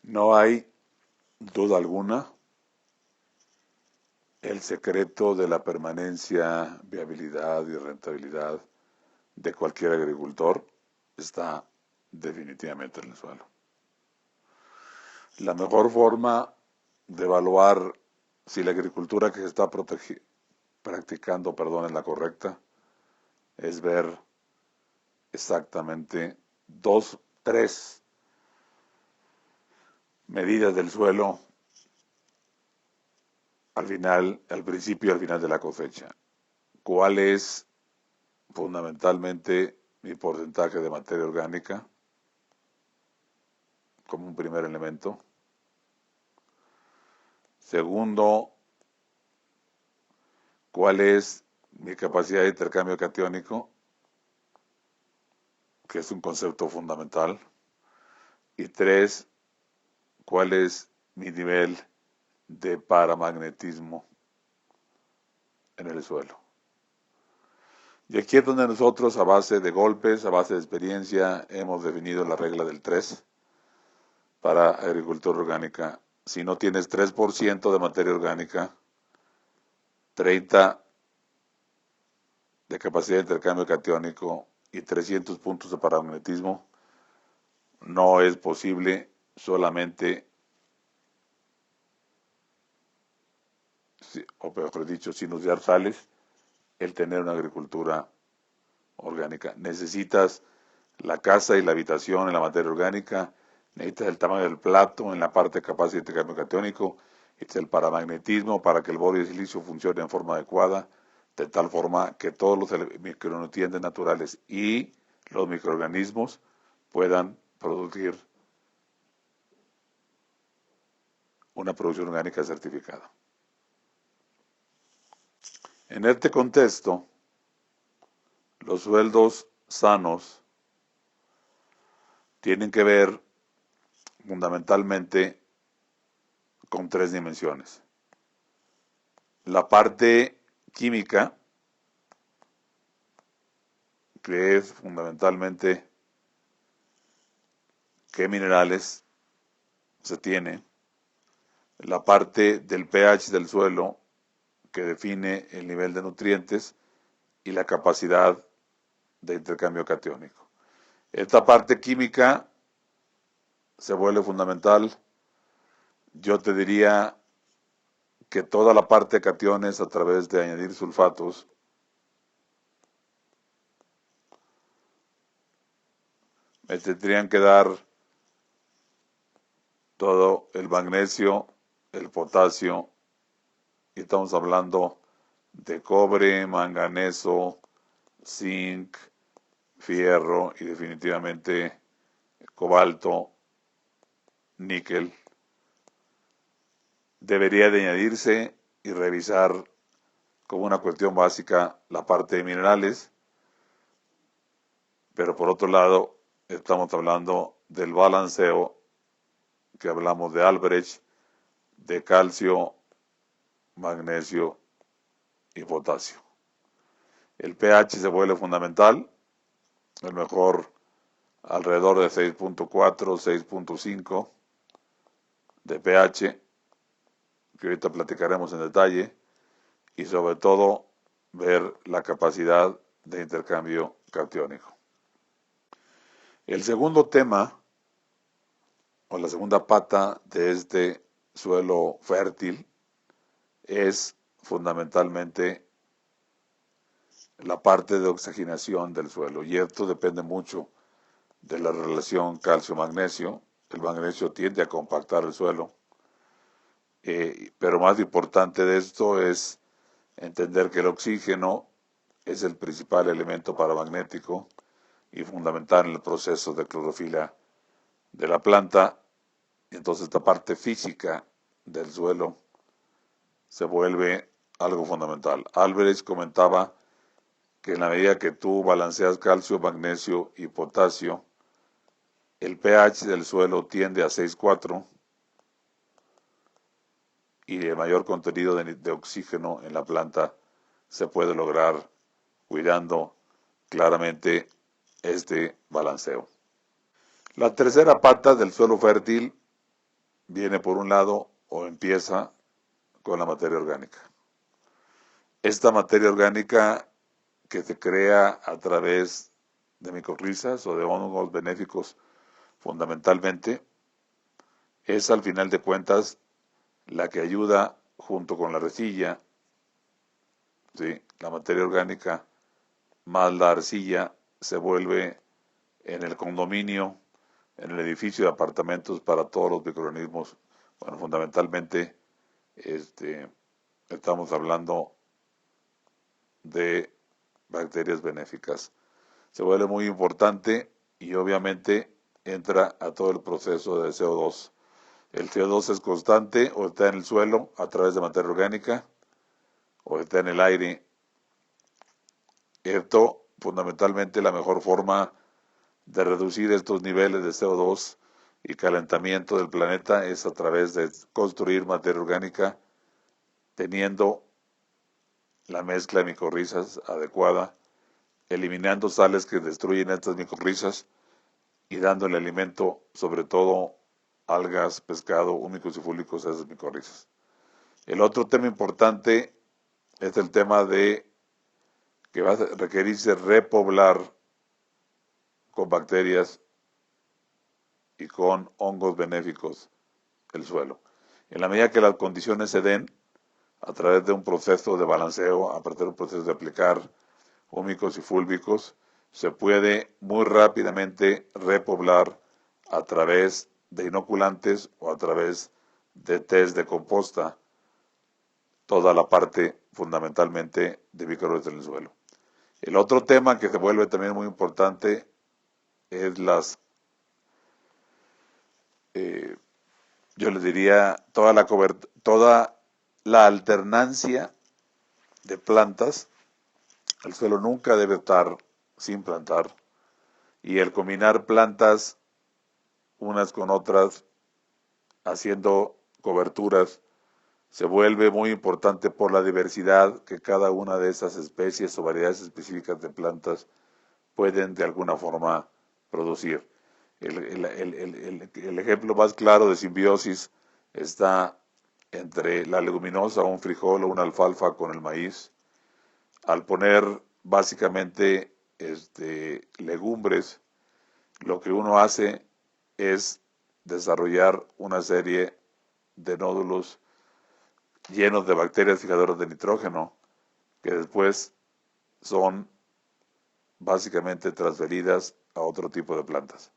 No hay duda alguna, el secreto de la permanencia, viabilidad y rentabilidad de cualquier agricultor está definitivamente en el suelo. La mejor forma de evaluar si la agricultura que se está practicando, es la correcta, es ver exactamente tres medidas del suelo al principio y al final de la cosecha. ¿Cuál es fundamentalmente mi porcentaje de materia orgánica como un primer elemento? Segundo, ¿cuál es mi capacidad de intercambio catiónico? Que es un concepto fundamental. Y tres, ¿cuál es mi nivel de paramagnetismo en el suelo? Y aquí es donde nosotros, a base de golpes, a base de experiencia, hemos definido la regla del 3 para agricultura orgánica. Si no tienes 3% de materia orgánica, 30 de capacidad de intercambio catiónico y 300 puntos de paramagnetismo, no es posible solamente, o mejor dicho, sin usar sales, el tener una agricultura orgánica. Necesitas la casa y la habitación en la materia orgánica, necesitas el tamaño del plato en la parte capaz de intercambio catiónico, necesitas el paramagnetismo para que el boro de silicio funcione en forma adecuada, de tal forma que todos los micronutrientes naturales y los microorganismos puedan producir una producción orgánica certificada. En este contexto, los suelos sanos tienen que ver fundamentalmente con tres dimensiones. La parte química, que es fundamentalmente qué minerales se tiene. La parte del pH del suelo, que define el nivel de nutrientes, y la capacidad de intercambio catiónico. Esta parte química se vuelve fundamental. Yo te diría que toda la parte de cationes a través de añadir sulfatos me tendrían que dar todo el magnesio, el potasio, y estamos hablando de cobre, manganeso, zinc, fierro y definitivamente cobalto, níquel. Debería de añadirse y revisar como una cuestión básica la parte de minerales, pero por otro lado estamos hablando del balanceo que hablamos de Albrecht, de calcio, magnesio y potasio. El pH se vuelve fundamental, el mejor alrededor de 6.4, 6.5 de pH, que ahorita platicaremos en detalle, y sobre todo ver la capacidad de intercambio catiónico. El segundo tema, o la segunda pata de este suelo fértil, es fundamentalmente la parte de oxigenación del suelo, y esto depende mucho de la relación calcio-magnesio. El magnesio tiende a compactar el suelo, pero más importante de esto es entender que el oxígeno es el principal elemento paramagnético y fundamental en el proceso de clorofila de la planta. Y entonces esta parte física del suelo se vuelve algo fundamental. Albrecht comentaba que en la medida que tú balanceas calcio, magnesio y potasio, el pH del suelo tiende a 6.4 y el mayor contenido de oxígeno en la planta se puede lograr cuidando claramente este balanceo. La tercera pata del suelo fértil viene por un lado o empieza con la materia orgánica. Esta materia orgánica que se crea a través de micorrizas o de hongos benéficos fundamentalmente, es al final de cuentas la que ayuda junto con la arcilla, ¿sí? La materia orgánica más la arcilla se vuelve en el condominio, en el edificio de apartamentos para todos los microorganismos. Bueno, fundamentalmente estamos hablando de bacterias benéficas. Se vuelve muy importante y obviamente entra a todo el proceso de CO2. El CO2 es constante o está en el suelo a través de materia orgánica o está en el aire. Esto, fundamentalmente, la mejor forma de reducir estos niveles de CO2 y calentamiento del planeta es a través de construir materia orgánica teniendo la mezcla de micorrizas adecuada, eliminando sales que destruyen estas micorrizas y dando el alimento, sobre todo algas, pescado, húmicos y fúlicos a esas micorrizas. El otro tema importante es el tema de que va a requerirse repoblar con bacterias y con hongos benéficos el suelo. En la medida que las condiciones se den, a través de un proceso de balanceo, a partir de un proceso de aplicar húmicos y fúlbicos, se puede muy rápidamente repoblar a través de inoculantes o a través de test de composta toda la parte fundamentalmente de microorganismos en el suelo. El otro tema que se vuelve también muy importante es yo les diría, toda la alternancia de plantas. El suelo nunca debe estar sin plantar y el combinar plantas unas con otras haciendo coberturas se vuelve muy importante por la diversidad que cada una de esas especies o variedades específicas de plantas pueden de alguna forma producir. El ejemplo más claro de simbiosis está entre la leguminosa, un frijol o una alfalfa con el maíz. Al poner básicamente legumbres, lo que uno hace es desarrollar una serie de nódulos llenos de bacterias fijadoras de nitrógeno que después son básicamente transferidas a otro tipo de plantas.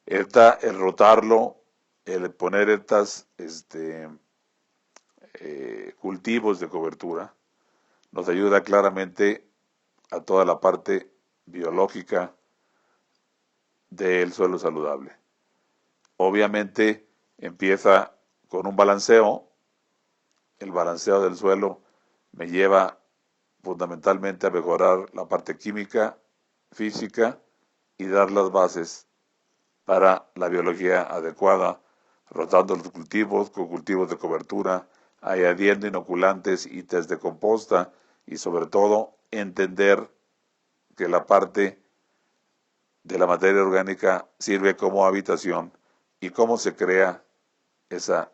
El rotarlo, el poner estos cultivos de cobertura, nos ayuda claramente a toda la parte biológica del suelo saludable. Obviamente empieza con un balanceo. El balanceo del suelo me lleva fundamentalmente a mejorar la parte química, física y dar las bases para la biología adecuada, rotando los cultivos con cultivos de cobertura, añadiendo inoculantes y test de composta y sobre todo entender que la parte de la materia orgánica sirve como habitación y cómo se crea esa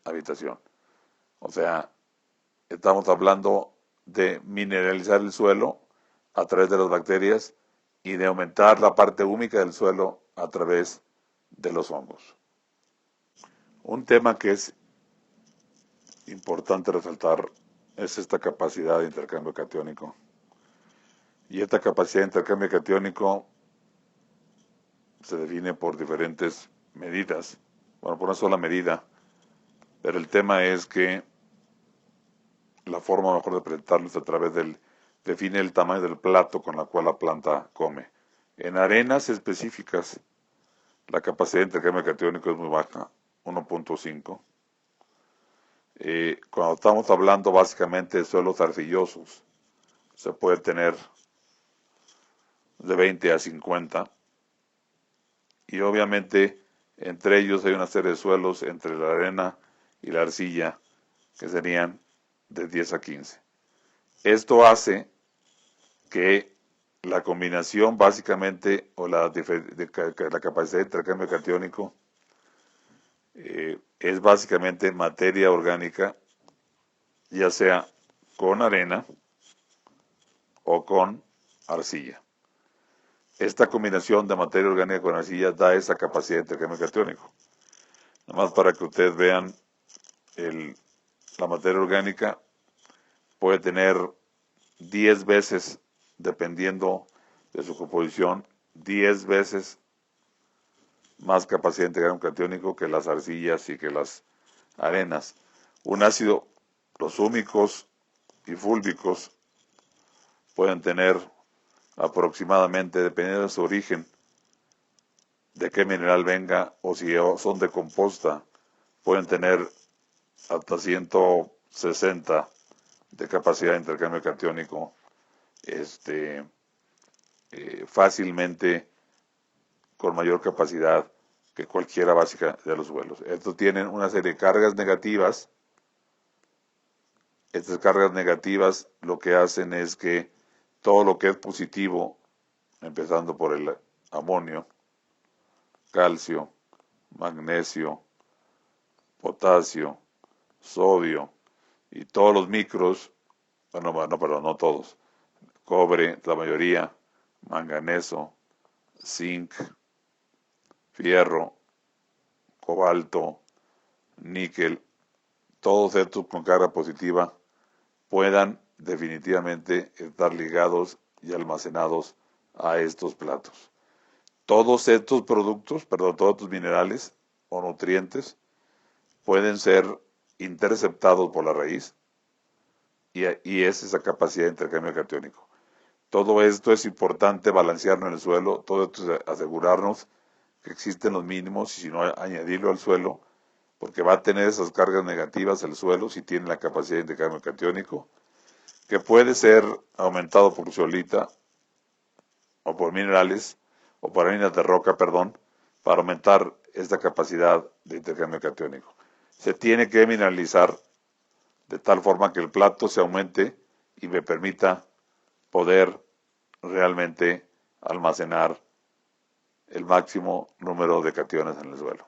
habitación. O sea, estamos hablando de mineralizar el suelo a través de las bacterias y de aumentar la parte húmica del suelo a través de los hongos. Un tema que es importante resaltar es esta capacidad de intercambio catiónico. Y esta capacidad de intercambio catiónico se define por diferentes medidas, bueno, por una sola medida, pero el tema es que la forma mejor de presentarlo es a través define el tamaño del plato con la cual la planta come. En arenas específicas, la capacidad de intercambio catiónico es muy baja, 1.5. Cuando estamos hablando básicamente de suelos arcillosos, se puede tener de 20 a 50. Y obviamente entre ellos hay una serie de suelos entre la arena y la arcilla que serían de 10 a 15. Esto hace que la combinación básicamente o la capacidad de intercambio catiónico Es básicamente materia orgánica, ya sea con arena o con arcilla. Esta combinación de materia orgánica con arcilla da esa capacidad de intercambio catiónico. Nada más para que ustedes vean, la materia orgánica puede tener 10 veces, dependiendo de su composición, 10 veces más capacidad de intercambio catiónico que las arcillas y que las arenas. Un ácido, los húmicos y fúlvicos, pueden tener aproximadamente, dependiendo de su origen, de qué mineral venga, o si son de composta, pueden tener hasta 160 de capacidad de intercambio catiónico, fácilmente, con mayor capacidad que cualquiera básica de los suelos. Estos tienen una serie de cargas negativas. Estas cargas negativas lo que hacen es que todo lo que es positivo, empezando por el amonio, calcio, magnesio, potasio, sodio y todos los micros, no todos, cobre, la mayoría, manganeso, zinc, fierro, cobalto, níquel, todos estos con carga positiva puedan definitivamente estar ligados y almacenados a estos platos. Todos estos productos, todos estos minerales o nutrientes pueden ser interceptados por la raíz y es esa capacidad de intercambio catiónico. Todo esto es importante balancearlo en el suelo, todo esto es asegurarnos que existen los mínimos y si no añadirlo al suelo, porque va a tener esas cargas negativas el suelo si tiene la capacidad de intercambio catiónico, que puede ser aumentado por zeolita o por minerales o por arenas de roca, para aumentar esta capacidad de intercambio catiónico. Se tiene que mineralizar de tal forma que el plato se aumente y me permita poder realmente almacenar el máximo número de cationes en el suelo.